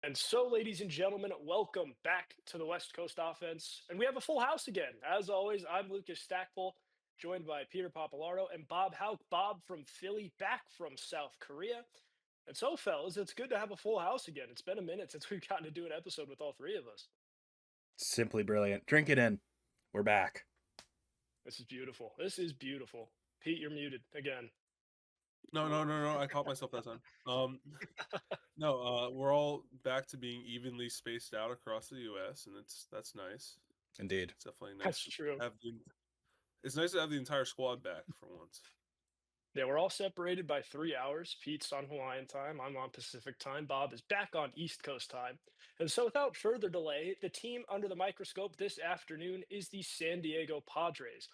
And so, ladies and gentlemen, welcome back to the West Coast offense. And we have a full house again. As always, I'm Lucas Stackpole, joined by Peter Pappalardo and Bob Hauk. Bob from Philly, back from South Korea. And so, fellas, it's good to have a full house again. It's been a minute since we've gotten to do an episode with all three of us. Simply brilliant. Drink it in. We're back. This is beautiful. This is beautiful. Pete, you're muted again. No. I caught myself that time. No, we're all back to being evenly spaced out across the U.S., and that's nice. Indeed. It's definitely That's nice to true. have the. It's nice to have the entire squad back for once. Yeah, we're all separated by 3 hours. Pete's on Hawaiian time. I'm on Pacific time. Bob is back on East Coast time. And so, without further delay, the team under the microscope this afternoon is the San Diego Padres.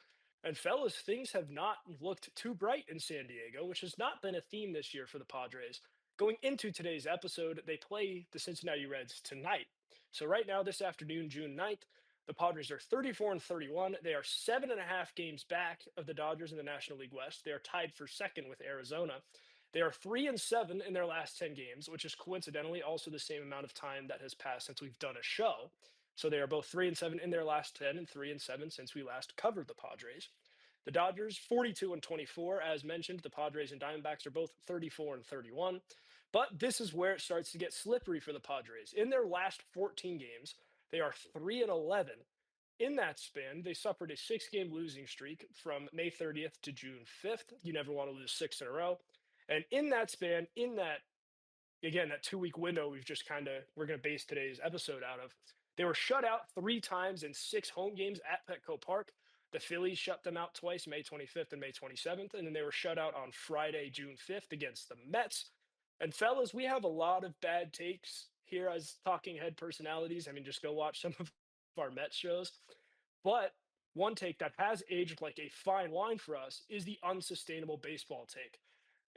And, fellas, things have not looked too bright in San Diego, which has not been a theme this year for the Padres. Going into today's episode, they play the Cincinnati Reds tonight. So, right now, this afternoon, June 9th, the Padres are 34 and 31. They are 7.5 games back of the Dodgers in the National League West. They are tied for second with Arizona. They are 3 and 7 in their last 10 games, which is coincidentally also the same amount of time that has passed since we've done a show. So they are both 3 and 7 in their last 10 and 3 and 7 since we last covered the Padres. The Dodgers 42 and 24, as mentioned. The Padres and Diamondbacks are both 34 and 31. But this is where it starts to get slippery for the Padres. In their last 14 games, they are 3 and 11. In that span, they suffered a 6 game losing streak from May 30th to June 5th. You never want to lose six in a row. And in that span, in that, again, that 2 week window we're going to base today's episode out of, they were shut out 3 times in 6 home games at Petco Park. The Phillies shut them out twice, May 25th and May 27th. And then they were shut out on Friday, June 5th against the Mets. And fellas, we have a lot of bad takes here as talking head personalities. I mean, just go watch some of our Mets shows. But one take that has aged like a fine wine for us is the unsustainable baseball take.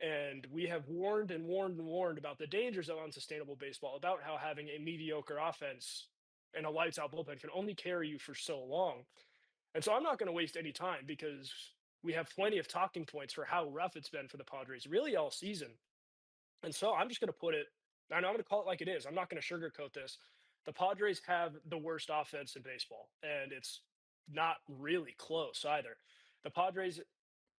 And we have warned and warned and warned about the dangers of unsustainable baseball, about how having a mediocre offense and a lights out bullpen can only carry you for so long. And so I'm not going to waste any time because we have plenty of talking points for how rough it's been for the Padres really all season. And so I'm just going to put it, I know I'm going to call it like it is. I'm not going to sugarcoat this. The Padres have the worst offense in baseball, and it's not really close either. The Padres,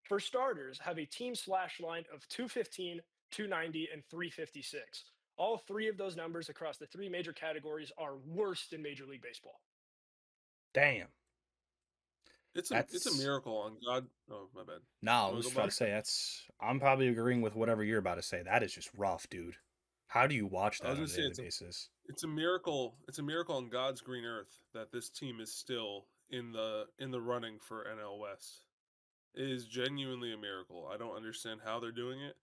for starters, have a team slash line of 215, 290, and 356. All three of those numbers across the three major categories are worst in Major League Baseball. Damn. It's a That's miracle on God. Oh, my bad. no, I You want was to go, about to Bob? say that's I'm probably agreeing with whatever you're about to say. That is just rough, dude. How do you watch I that was on gonna a say daily basis? it's a miracle. It's a miracle on God's green earth that this team is still in the running for NL West. It is genuinely a miracle. I don't understand how they're doing it.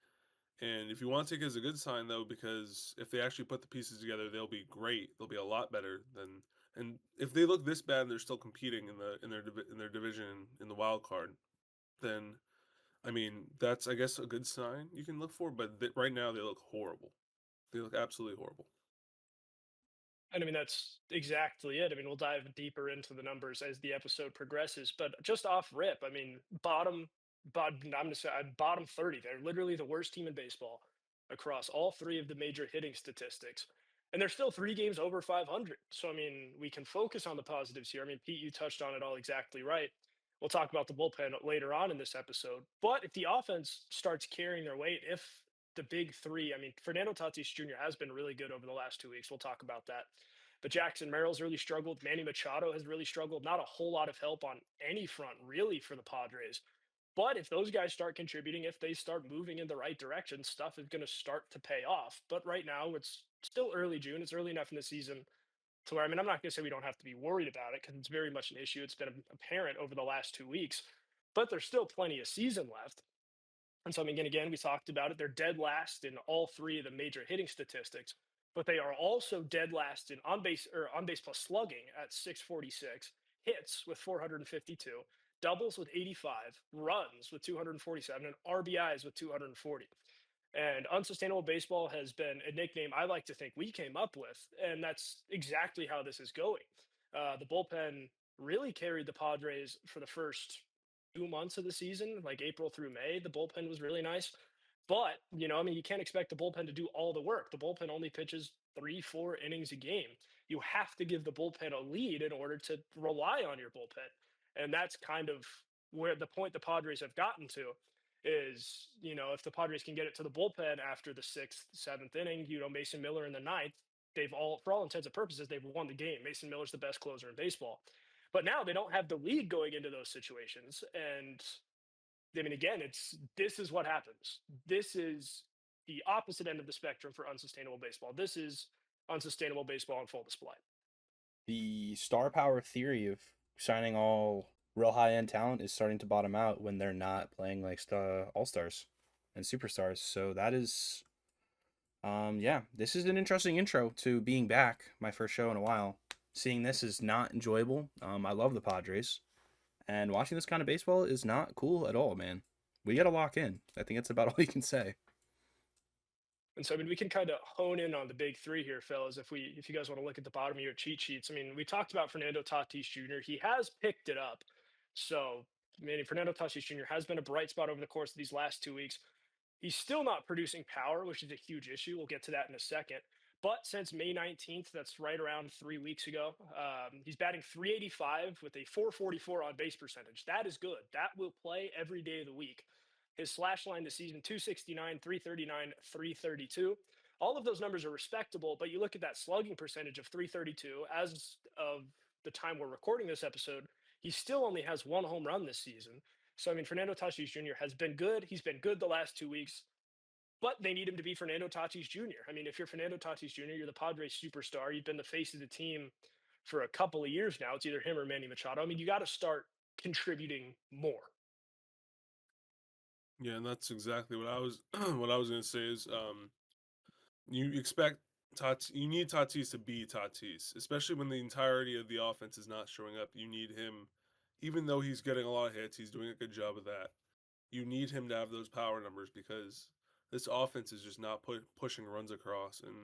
And if you want to take it as a good sign, though, because if they actually put the pieces together, they'll be great. They'll be a lot better than. And if they look this bad and they're still competing in their division in the wild card, then I mean that's I guess a good sign you can look for. But right now they look horrible. They look absolutely horrible. And I mean, that's exactly it. I mean, we'll dive deeper into the numbers as the episode progresses, but just off rip, I mean, I'm going to say bottom 30. They're literally the worst team in baseball across all three of the major hitting statistics. And they're still 3 games over 500. So, I mean, we can focus on the positives here. I mean, Pete, you touched on it all exactly right. We'll talk about the bullpen later on in this episode. But if the offense starts carrying their weight, if the big three, I mean, Fernando Tatis Jr. has been really good over the last 2 weeks. We'll talk about that. But Jackson Merrill's really struggled. Manny Machado has really struggled. Not a whole lot of help on any front, really, for the Padres. But if those guys start contributing, if they start moving in the right direction, stuff is going to start to pay off. But right now, it's still early June. It's early enough in the season to where, I mean, I'm not going to say we don't have to be worried about it because it's very much an issue. It's been apparent over the last 2 weeks, but there's still plenty of season left. And so, I mean, again, we talked about it. They're dead last in all three of the major hitting statistics, but they are also dead last in on base plus slugging at 646, hits with 452, doubles with 85, runs with 247, and RBIs with 240. And unsustainable baseball has been a nickname I like to think we came up with, and that's exactly how this is going. The bullpen really carried the Padres for the first 2 months of the season, like April through May. The bullpen was really nice. But, I mean, you can't expect the bullpen to do all the work. The bullpen only pitches 3, 4 innings a game. You have to give the bullpen a lead in order to rely on your bullpen. And that's kind of where the point the Padres have gotten to is, if the Padres can get it to the bullpen after the sixth, seventh inning, Mason Miller in the ninth, for all intents and purposes, they've won the game. Mason Miller's the best closer in baseball. But now they don't have the lead going into those situations. And I mean, again, this is what happens. This is the opposite end of the spectrum for unsustainable baseball. This is unsustainable baseball on full display. The star power theory of signing all real high end talent is starting to bottom out when they're not playing like all stars and superstars. So that is, yeah, this is an interesting intro to being back. My first show in a while. Seeing this is not enjoyable. I love the Padres, and watching this kind of baseball is not cool at all, man. We gotta lock in. I think that's about all you can say. And so, I mean, we can kind of hone in on the big three here, fellas. If you guys want to look at the bottom of your cheat sheets, I mean, we talked about Fernando Tatis Jr. He has picked it up. So, meaning Fernando Tatis Jr. has been a bright spot over the course of these last 2 weeks. He's still not producing power, which is a huge issue. We'll get to that in a second. But since May 19th, that's right around 3 weeks ago, he's batting 385 with a 444 on base percentage. That is good. That will play every day of the week. His slash line this season 269, 339, 332. All of those numbers are respectable, but you look at that slugging percentage of 332 as of the time we're recording this episode, he still only has one home run this season. So, I mean, Fernando Tatis Jr. has been good. He's been good the last 2 weeks, but they need him to be Fernando Tatis Jr. I mean, if you're Fernando Tatis Jr., you're the Padres superstar. You've been the face of the team for a couple of years now. It's either him or Manny Machado. I mean, you got to start contributing more. Yeah, and that's exactly what I was what I was gonna say is you expect you need Tatis to be Tatis, especially when the entirety of the offense is not showing up. You need him, even though he's getting a lot of hits, he's doing a good job of that. You need him to have those power numbers because this offense is just not pushing runs across. And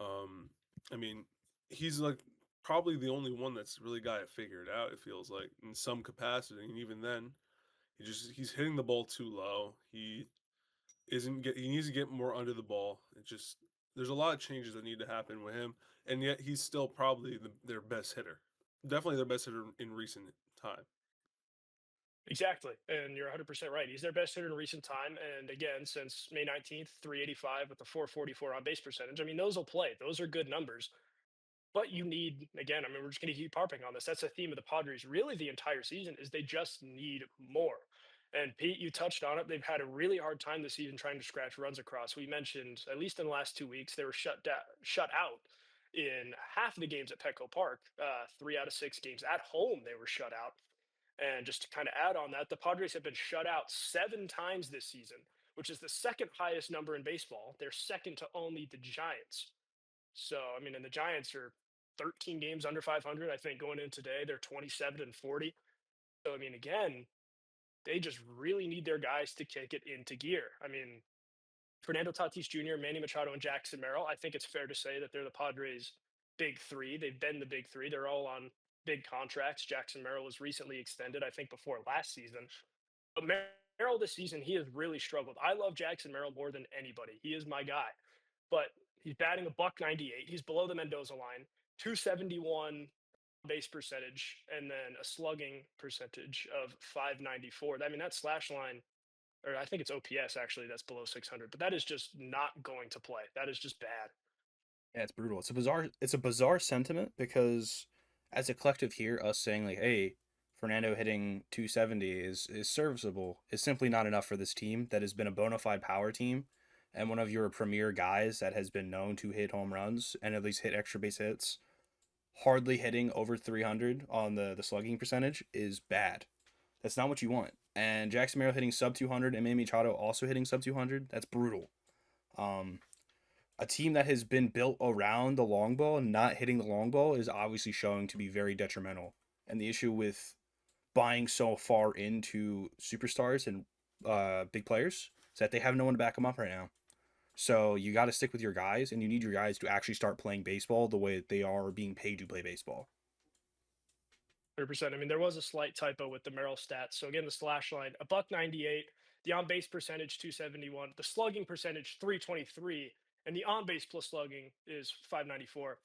um, I mean, he's like probably the only one that's really got it figured out. It feels like in some capacity, and even then, he's hitting the ball too low. He needs to get more under the ball. It just there's a lot of changes that need to happen with him, and yet he's still probably their best hitter. Definitely their best hitter in recent time. Exactly. And you're 100% right. He's their best hitter in recent time. And again, since May 19th, 385 with the 444 on base percentage. I mean, those will play. Those are good numbers. But you need, again, I mean, we're just going to keep harping on this. That's a theme of the Padres really the entire season is they just need more. And Pete, you touched on it. They've had a really hard time this season trying to scratch runs across. We mentioned, at least in the last 2 weeks, they were shut out in half of the games at Petco Park. 3 out of 6 games at home, they were shut out. And just to kind of add on that, the Padres have been shut out 7 times this season, which is the second highest number in baseball. They're second to only the Giants. So, I mean, and the Giants are 13 games under 500, I think, going in today. They're 27 and 40. So, I mean, again, they just really need their guys to kick it into gear. I mean, Fernando Tatis Jr., Manny Machado, and Jackson Merrill, I think it's fair to say that they're the Padres' big three. They've been the big three. They're all on big contracts. Jackson Merrill was recently extended, I think, before last season. But Merrill this season, he has really struggled. I love Jackson Merrill more than anybody. He is my guy. But he's batting a buck 98. He's below the Mendoza line, 271 base percentage, and then a slugging percentage of 594. I mean, that slash line, or I think it's OPS actually, that's below 600, but that is just not going to play. That is just bad. Yeah, it's brutal. It's a bizarre sentiment because as a collective here, us saying like, hey, Fernando hitting 270 is serviceable is simply not enough for this team that has been a bona fide power team and one of your premier guys that has been known to hit home runs and at least hit extra base hits. Hardly hitting over 300 on the slugging percentage is bad. That's not what you want. And Jackson Merrill hitting sub 200 and Manny Machado also hitting sub 200, that's brutal. Um, a team that has been built around the long ball and not hitting the long ball is obviously showing to be very detrimental. And the issue with buying so far into superstars and big players is that they have no one to back them up right now. So you got to stick with your guys, and you need your guys to actually start playing baseball the way that they are being paid to play baseball. 100%. I mean, there was a slight typo with the Merrill stats. So again, the slash line, a buck 98, the on base percentage 271, the slugging percentage 323, and the on base plus slugging is 594.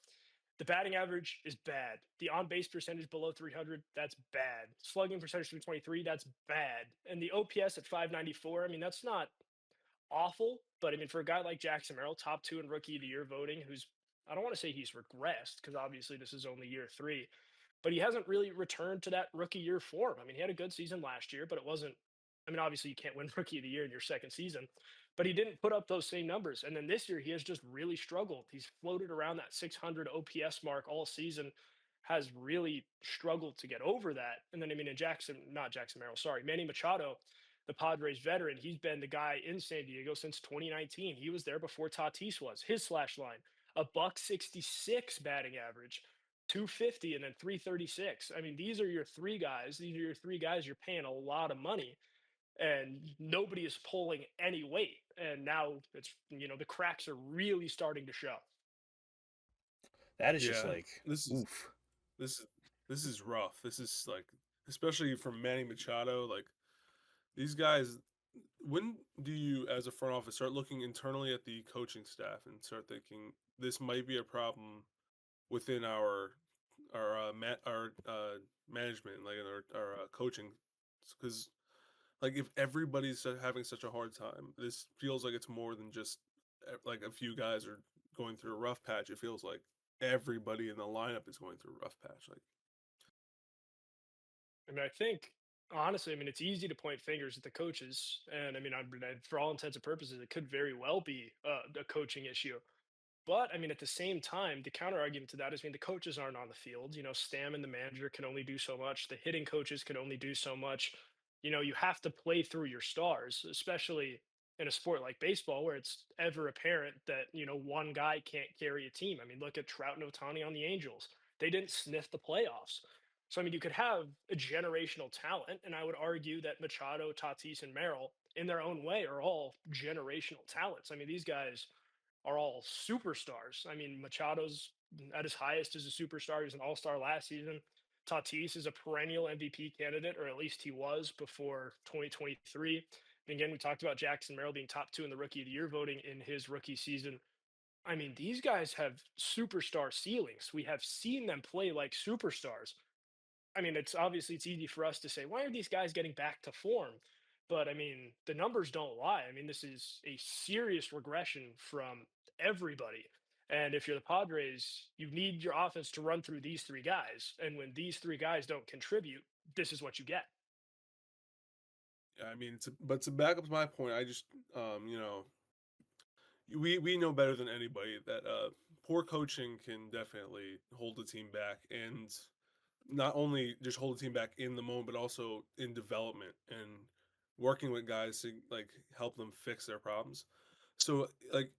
The batting average is bad. The on base percentage below 300, that's bad. Slugging percentage 323, that's bad. And the OPS at 594, I mean, that's not awful, but I mean, for a guy like Jackson Merrill, top two in rookie of the year voting, who's, I don't want to say he's regressed because obviously this is only year three, but he hasn't really returned to that rookie year form. I mean, he had a good season last year, but it wasn't. I mean, obviously you can't win rookie of the year in your second season, but he didn't put up those same numbers. And then this year he has just really struggled. He's floated around that 600 OPS mark all season, has really struggled to get over that. And then I mean, in not Jackson Merrill, sorry, Manny Machado, the Padres veteran, he's been the guy in San Diego since 2019. He was there before Tatis was. His slash line, a buck 66 batting average, 250 and then 336. I mean, these are your three guys. These are your three guys you're paying a lot of money and nobody is pulling any weight. And now it's, the cracks are really starting to show. That is just Yeah, like, this is oof. this is this is rough. This is like, especially from Manny Machado. Like these guys, when do you, as a front office, start looking internally at the coaching staff and start thinking this might be a problem within our management, like in our coaching? Because like if everybody's having such a hard time, this feels like it's more than just like a few guys are going through a rough patch. It feels like everybody in the lineup is going through a rough patch. Like, I mean, I think honestly, I mean, it's easy to point fingers at the coaches, and I mean, for all intents and purposes, it could very well be a coaching issue. But I mean, at the same time, the counter argument to that is, I mean, the coaches aren't on the field. Stam and the manager can only do so much. The hitting coaches can only do so much. You have to play through your stars, especially in a sport like baseball, where it's ever apparent that one guy can't carry a team. I mean, look at Trout and Otani on the Angels. They didn't sniff the playoffs. So I mean, you could have a generational talent, and I would argue that Machado, Tatis, and Merrill, in their own way, are all generational talents. I mean, these guys are all superstars. I mean, Machado's at his highest as a superstar. He was an all-star last season. Tatis is a perennial MVP candidate, or at least he was before 2023. And again, we talked about Jackson Merrill being top two in the rookie of the year voting in his rookie season. I mean, these guys have superstar ceilings. We have seen them play like superstars. I mean, it's easy for us to say, why are these guys getting back to form? But I mean, the numbers don't lie. I mean, this is a serious regression from everybody. And if you're the Padres, you need your offense to run through these three guys. And when these three guys don't contribute, this is what you get. I mean, but to back up my point, I just, you know, we know better than anybody that poor coaching can definitely hold the team back, and not only just hold the team back in the moment, but also in development and working with guys to like help them fix their problems. So like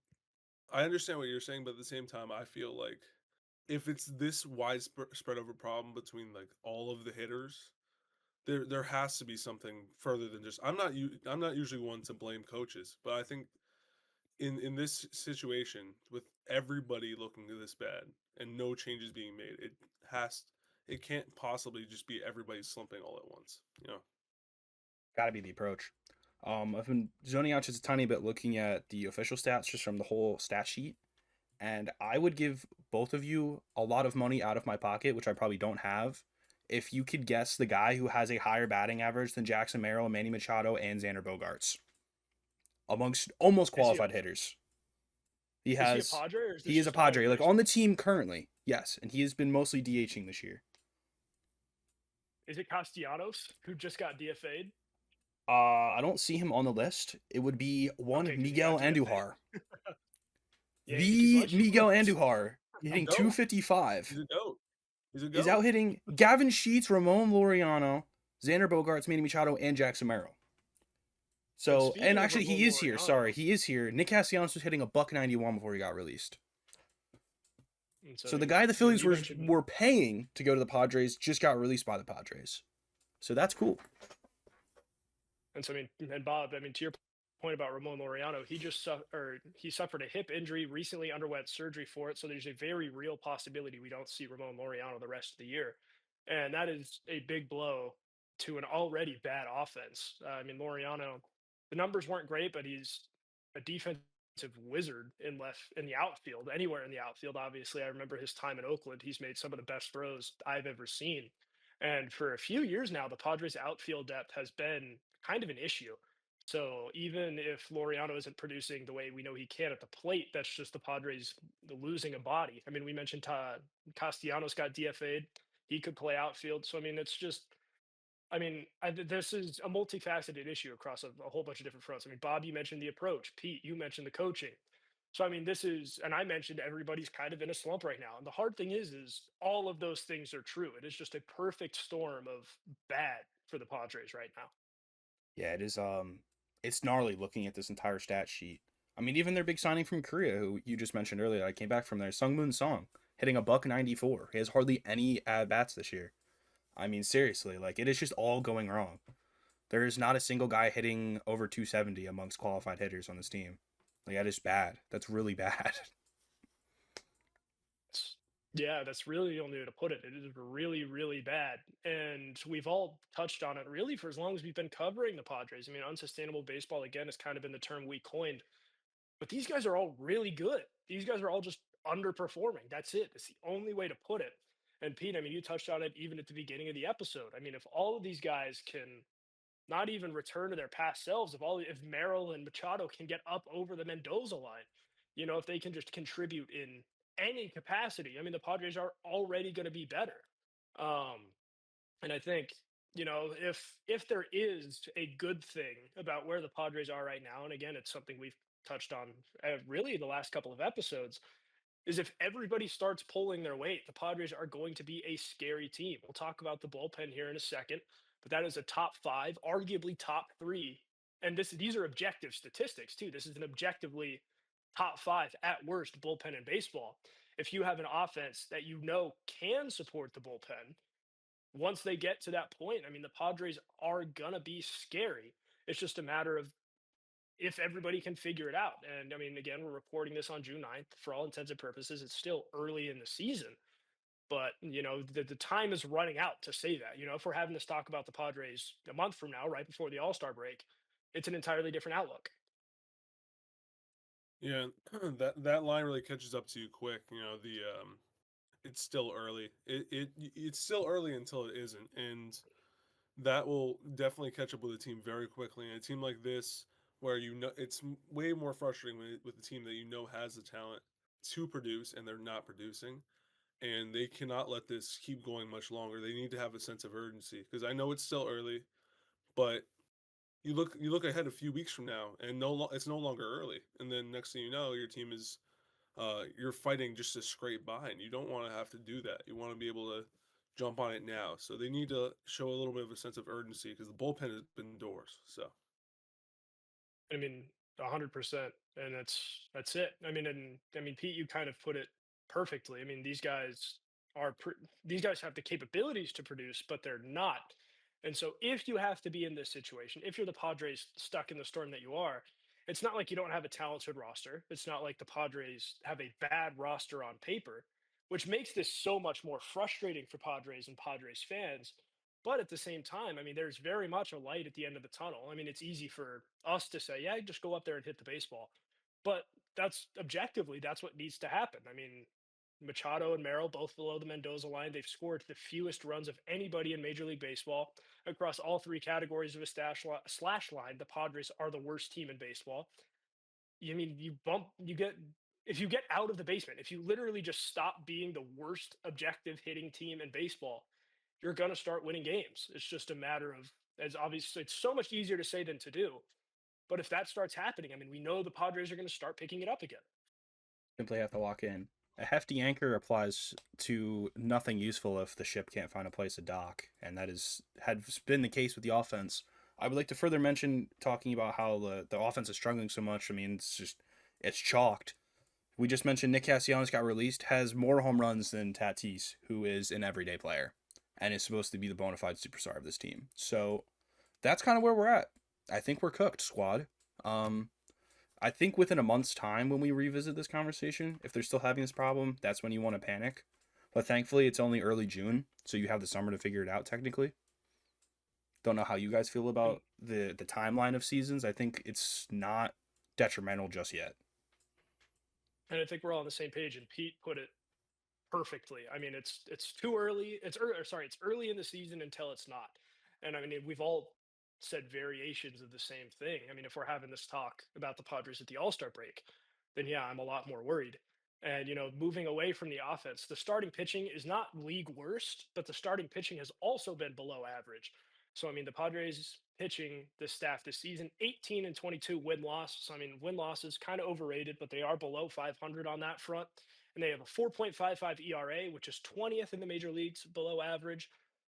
I understand what you're saying, but at the same time, I feel like if it's this widespread of a problem between like all of the hitters, there has to be something further than just I'm not usually one to blame coaches, but I think in this situation with everybody looking this bad and no changes being made, has it can't possibly just be everybody slumping all at once, you know. Got to be the approach. I've been zoning out just a tiny bit looking at the official stats just from the whole stat sheet, and I would give both of you a lot of money out of my pocket, which I probably don't have, if you could guess the guy who has a higher batting average than Jackson Merrill, Manny Machado, and Xander Bogarts amongst almost Is he a qualified hitters. He is he a has Padre or is this he is a just all Padre, like on recent? the team currently, yes, and he has been mostly DHing this year. Is it Castellanos who just got DFA'd? I don't see him on the list. It would be one Okay, because he got Miguel DFA'd. Andujar. Yankees The much? Miguel Andujar A hitting goat. He's 255 a goat. He's a is goat. out hitting Gavin Sheets, Ramon Laureano, Xander Bogarts, Manny Machado, and Jackson Merrill. And So, and speaking of actually, Ramon he is here. Sorry, Laureano, he is here. Nick Castellanos was hitting a buck 91 before he got released. and so I So the mean, guy the I mean, Phillies you mentioned, were paying to go to the Padres just got released by the Padres. So that's cool. and so I mean, and Bob, I mean, to your point about Ramon Laureano, he suffered a hip injury recently, underwent surgery for it. So there's a very real possibility we don't see Ramon Laureano the rest of the year, and that is a big blow to an already bad offense. I mean, Laureano, the numbers weren't great, but he's a defensive wizard in the outfield, anywhere in the outfield. Obviously, I remember his time in Oakland. He's made some of the best throws I've ever seen. And for a few years now, the Padres outfield depth has been kind of an issue. So even if Laureano isn't producing the way we know he can at the plate, that's just the Padres losing a body. I mean, we mentioned Castellanos got DFA'd. He could play outfield. So I mean, it's just this is a multifaceted issue across a whole bunch of different fronts. I mean, Bob, you mentioned the approach. Pete, you mentioned the coaching. So, I mean, and I mentioned everybody's kind of in a slump right now. And the hard thing is all of those things are true. It is just a perfect storm of bad for the Padres right now. Yeah, it is. It's gnarly looking at this entire stat sheet. I mean, even their big signing from Korea, who you just mentioned earlier, I came back from there, Sungmoon Song, hitting a buck 94. He has hardly any at bats this year. I mean, seriously, like it is just all going wrong. There is not a single guy hitting over 270 amongst qualified hitters on this team. Like that is bad. That's really bad. Yeah, that's really the only way to put it. It is really, really bad. And we've all touched on it really for as long as we've been covering the Padres. I mean, unsustainable baseball, again, has kind of been the term we coined. But these guys are all really good. These guys are all just underperforming. That's it. It's the only way to put it. And Pete, I mean, you touched on it even at the beginning of the episode. I mean, if all of these guys can not even return to their past selves, if Merrill and Machado can get up over the Mendoza line, if they can just contribute in any capacity, I mean, the Padres are already going to be better. Um, and I think, if there is a good thing about where the Padres are right now, and again, it's something we've touched on really the last couple of episodes, is if everybody starts pulling their weight, the Padres are going to be a scary team. We'll talk about the bullpen here in a second, but that is a top five, arguably top three. And these are objective statistics too. This is an objectively top five at worst bullpen in baseball. If you have an offense that can support the bullpen, once they get to that point, I mean, the Padres are gonna be scary. It's just a matter of if everybody can figure it out. And I mean, again, we're recording this on June 9th. For all intents and purposes, it's still early in the season. But, the time is running out to say that. If we're having this talk about the Padres a month from now, right before the All Star break, it's an entirely different outlook. Yeah, that line really catches up to you quick. The it's still early. It's still early until it isn't, and that will definitely catch up with a team very quickly. And a team like this, where it's way more frustrating with a team that has the talent to produce and they're not producing, and they cannot let this keep going much longer. They need to have a sense of urgency because I know it's still early, but you look ahead a few weeks from now, and it's no longer early. And then next thing you know, your team is you're fighting just to scrape by, and you don't want to have to do that. You want to be able to jump on it now. So they need to show a little bit of a sense of urgency because the bullpen has been doors. So I mean, 100%. And that's it. I mean, Pete, you kind of put it perfectly. I mean, these guys have the capabilities to produce, but they're not. And so if you have to be in this situation, if you're the Padres stuck in the storm that you are, it's not like you don't have a talented roster. It's not like the Padres have a bad roster on paper, which makes this so much more frustrating for Padres and Padres fans. But at the same time, I mean, there's very much a light at the end of the tunnel. I mean, it's easy for us to say, yeah, just go up there and hit the baseball. But that's what needs to happen. I mean, Machado and Merrill, both below the Mendoza line, they've scored the fewest runs of anybody in Major League Baseball across all three categories of a slash line. The Padres are the worst team in baseball. You mean you get if you get out of the basement, if you literally just stop being the worst objective hitting team in baseball, you're going to start winning games. It's just a matter of, as obviously, it's so much easier to say than to do. But if that starts happening, I mean, we know the Padres are going to start picking it up again. Simply have to lock in. A hefty anchor applies to nothing useful if the ship can't find a place to dock, and that has been the case with the offense. I would like to further mention talking about how the offense is struggling so much. I mean, it's chalked. We just mentioned Nick Castellanos got released, has more home runs than Tatis, who is an everyday player and is supposed to be the bona fide superstar of this team. So that's kind of where we're at. I think we're cooked, squad. I think within a month's time when we revisit this conversation, if they're still having this problem, that's when you want to panic. But thankfully, it's only early June, so you have the summer to figure it out technically. Don't know how you guys feel about the timeline of seasons. I think it's not detrimental just yet. And I think we're all on the same page. And Pete put it perfectly. I mean, it's too early. It's early, sorry, it's early in the season until it's not. And I mean, we've all said variations of the same thing. I mean, if we're having this talk about the Padres at the All-Star break, then yeah, I'm a lot more worried. And moving away from the offense, the starting pitching is not league worst, but the starting pitching has also been below average. So I mean, the Padres pitching this staff this season, 18 and 22 win loss. So I mean, win loss is kind of overrated, but they are below 500 on that front, and they have a 4.55 ERA, which is 20th in the major leagues, below average.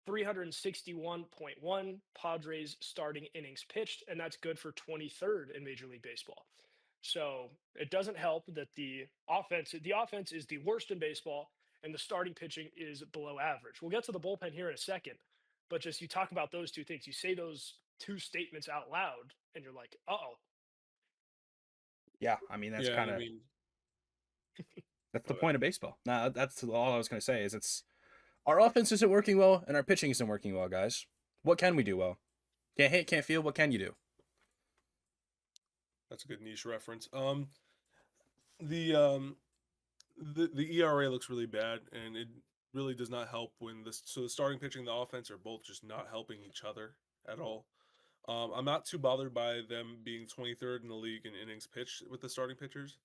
361.1 Padres starting innings pitched, and that's good for 23rd in Major League Baseball. So it doesn't help that the offense is the worst in baseball, and the starting pitching is below average. We'll get to the bullpen here in a second, but just you talk about those two things, you say those two statements out loud, and you're like, oh, Yeah, I mean Yeah, and I mean, that's the my bad. point of baseball. Nah, that's all I was gonna say. Is it's our offense isn't working well and our pitching isn't working well, guys. What can we do well? Can't hit, can't feel. What can you do? That's a good niche reference. The um, the ERA looks really bad, and it really does not help when the starting pitching and the offense are both just not helping each other at all. I'm not too bothered by them being 23rd in the league in innings pitched with the starting pitchers.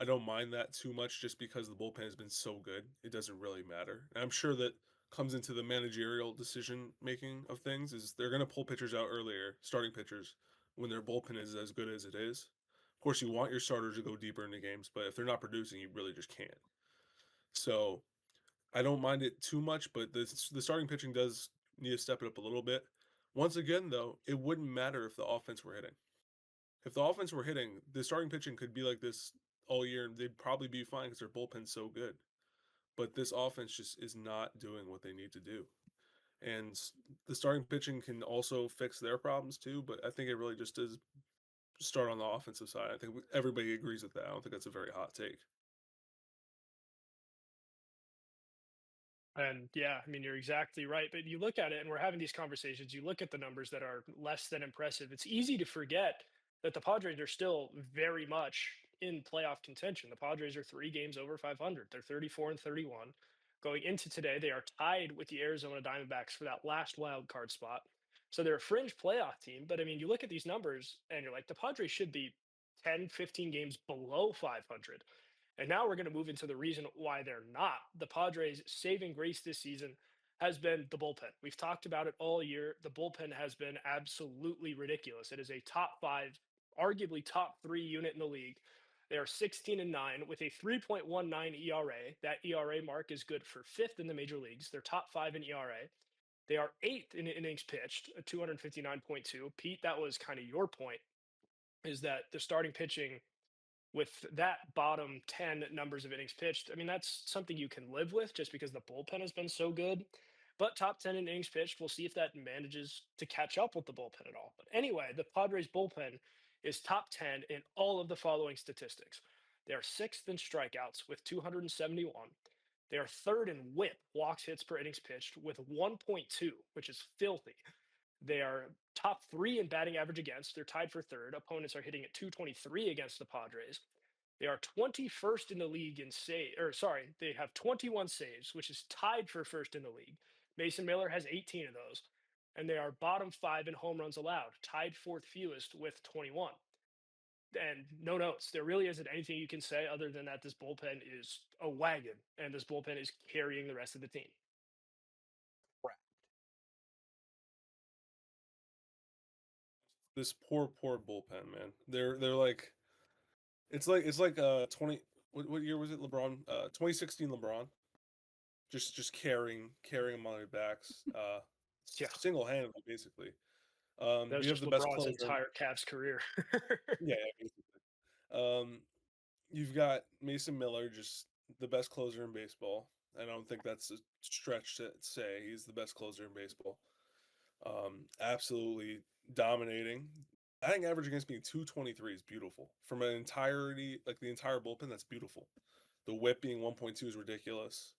I don't mind that too much just because the bullpen has been so good. It doesn't really matter. And I'm sure that comes into the managerial decision making of things is they're going to pull pitchers out earlier, starting pitchers, when their bullpen is as good as it is. Of course, you want your starters to go deeper into games, but if they're not producing, you really just can't. So I don't mind it too much, but the starting pitching does need to step it up a little bit. Once again, though, it wouldn't matter if the offense were hitting. If the offense were hitting, the starting pitching could be like this all year, and they'd probably be fine because their bullpen's so good. But this offense just is not doing what they need to do. And the starting pitching can also fix their problems too, but I think it really just is start on the offensive side. I think everybody agrees with that. I don't think that's a very hot take. and yeah, I mean, you're exactly right. But you look at it, and we're having these conversations. You look at the numbers that are less than impressive. It's easy to forget that the Padres are still very much in playoff contention. The Padres are 3 games over 500. They're 34 and 31. Going into today, they are tied with the Arizona Diamondbacks for that last wild card spot. So they're a fringe playoff team. But I mean, you look at these numbers, and you're like, the Padres should be 10, 15 games below 500. And now we're going to move into the reason why they're not. The Padres' saving grace this season has been the bullpen. We've talked about it all year. The bullpen has been absolutely ridiculous. It is a top five, arguably top three unit in the league. They are 16 and 9 with a 3.19 ERA. That ERA mark is good for fifth in the major leagues. They're top five in ERA. They are eighth in innings pitched, a 259.2. Pete, that was kind of your point, is that the starting pitching with that bottom 10 numbers of innings pitched, I mean, that's something you can live with just because the bullpen has been so good. But top 10 in innings pitched, we'll see if that manages to catch up with the bullpen at all. But anyway, the Padres bullpen is top 10 in all of the following statistics. They are sixth in strikeouts with 271. They are third in whip, walks hits per innings pitched, with 1.2, which is filthy. They are top three in batting average against. They're tied for third. Opponents are hitting at 223 against the Padres. They are 21st in the league in save, or sorry, they have 21 saves, which is tied for first in the league. Mason Miller has 18 of those, and they are bottom five in home runs allowed, tied fourth fewest with 21. And no notes. There really isn't anything you can say other than that this bullpen is a wagon, and this bullpen is carrying the rest of the team. This poor bullpen, man. They're like it's like 20 what year was it LeBron 2016 LeBron just carrying them on their backs Yeah, single-handedly basically. that was You have just the best LeBron's closer. entire Cavs career. Yeah, basically. Um you've got Mason Miller, just the best closer in baseball. I don't think that's a stretch to say he's the best closer in baseball. Absolutely dominating. Batting average against being 223 is beautiful. From an entirety, like the entire bullpen, that's beautiful. The whip being 1.2 is ridiculous.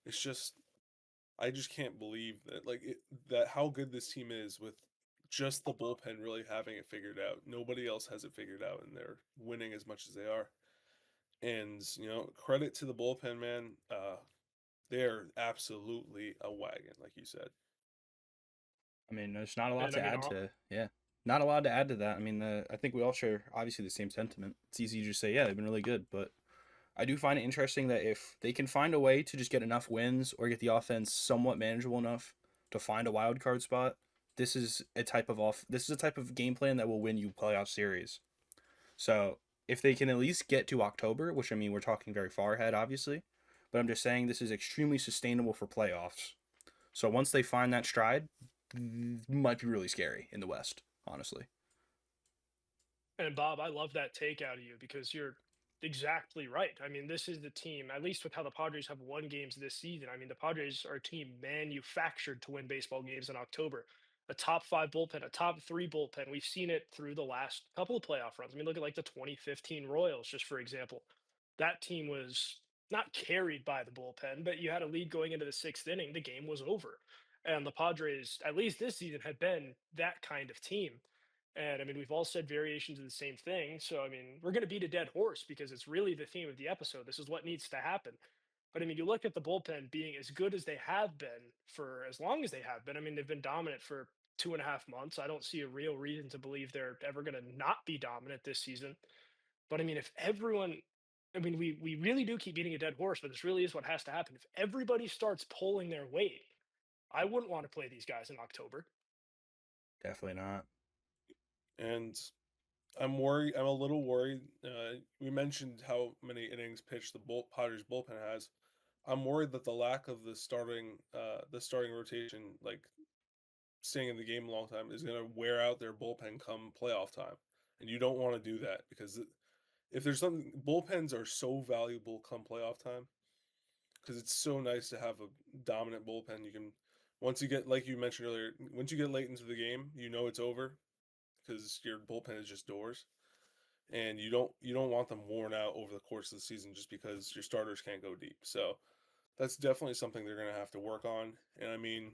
It's just, I just can't believe that, that how good this team is with just the bullpen really having it figured out. Nobody else has it figured out, and they're winning as much as they are. And credit to the bullpen, man. They're absolutely a wagon, like you said. I mean, there's not a lot And I to mean, add to, yeah, not a lot to add to that. I mean, I think we all share obviously the same sentiment. It's easy to just say, yeah, they've been really good, but I do find it interesting that if they can find a way to just get enough wins or get the offense somewhat manageable enough to find a wild card spot, this is a type of game plan that will win you playoff series. So if they can at least get to October, which I mean we're talking very far ahead, obviously, but I'm just saying this is extremely sustainable for playoffs. So once they find that stride, might be really scary in the West, honestly. And Bob, I love that take out of you because you're exactly right. I mean, this is the team, at least with how the Padres have won games this season. I mean, the Padres are a team manufactured to win baseball games in October. A top five bullpen, a top three bullpen. We've seen it through the last couple of playoff runs. I mean, look at like the 2015 Royals, just for example. That team was not carried by the bullpen, but you had a lead going into the sixth inning. The game was over. And the Padres, at least this season, had been that kind of team. And I mean, we've all said variations of the same thing. So, I mean, we're going to beat a dead horse because it's really the theme of the episode. This is what needs to happen. But I mean, you look at the bullpen being as good as they have been for as long as they have been. I mean, they've been dominant for 2.5 months. I don't see a real reason to believe they're ever going to not be dominant this season. But I mean, if everyone, I mean, we really do keep beating a dead horse, but this really is what has to happen. If everybody starts pulling their weight, I wouldn't want to play these guys in October. Definitely not. And I'm worried. I'm a little worried. We mentioned how many innings pitched the Padres bullpen has. I'm worried that the lack of the starting rotation, like staying in the game a long time, is going to wear out their bullpen come playoff time. And you don't want to do that because if there's something, bullpens are so valuable come playoff time because it's so nice to have a dominant bullpen. You can, once you get, like you mentioned earlier, once you get late into the game, you know it's over because your bullpen is just doors, and you don't want them worn out over the course of the season just because your starters can't go deep. So that's definitely something they're going to have to work on. And I mean,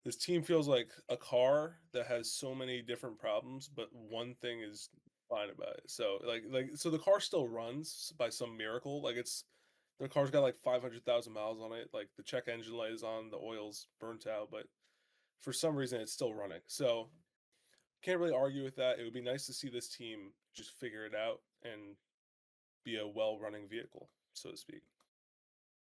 this team feels like a car that has so many different problems, but one thing is fine about it. So so the car still runs by some miracle. Like the car's got like 500,000 miles on it. Like the check engine light is on, the oil's burnt out, but for some reason it's still running. So can't really argue with that. It would be nice to see this team just figure it out and be a well-running vehicle, so to speak.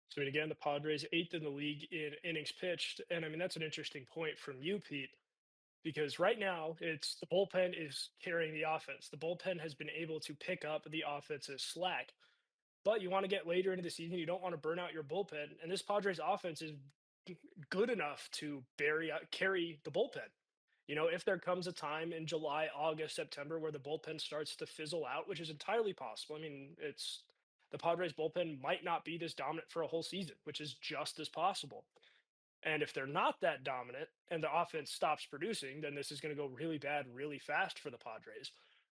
So, I mean, again, the Padres eighth in the league in innings pitched. And I mean, that's an interesting point from you, Pete, because right now it's the bullpen is carrying the offense. The bullpen has been able to pick up the offense's slack. But you want to get later into the season, you don't want to burn out your bullpen. And this Padres offense is good enough to carry the bullpen. If there comes a time in July, August, September where the bullpen starts to fizzle out, which is entirely possible. I mean, it's the Padres bullpen might not be this dominant for a whole season, which is just as possible. And if they're not that dominant and the offense stops producing, then this is going to go really bad really fast for the Padres.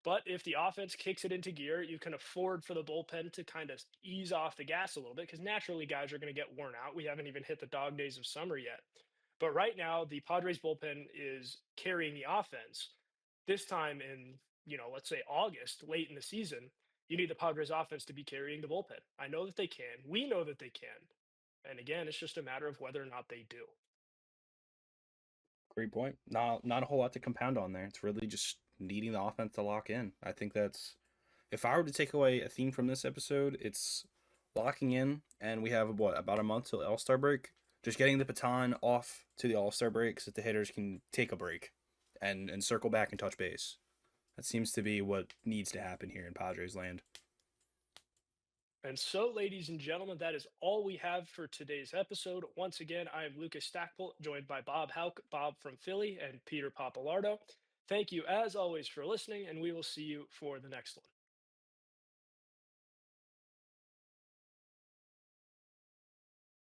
But if the offense kicks it into gear, you can afford for the bullpen to kind of ease off the gas a little bit because naturally guys are going to get worn out. We haven't even hit the dog days of summer yet. But right now, the Padres bullpen is carrying the offense. This time in, let's say August, late in the season, you need the Padres offense to be carrying the bullpen. I know that they can. We know that they can. And again, it's just a matter of whether or not they do. Great point. Not a whole lot to compound on there. It's really just needing the offense to lock in. I think that's if I were to take away a theme from this episode, it's locking in, and we have what about a month till All Star break. Just getting the baton off to the All Star break so that the hitters can take a break and circle back and touch base. That seems to be what needs to happen here in Padres land. And so, ladies and gentlemen, that is all we have for today's episode. Once again, I am Lucas Stackpole, joined by Bob Hauk, Bob from Philly, and Peter Papalardo. Thank you, as always, for listening, and we will see you for the next one.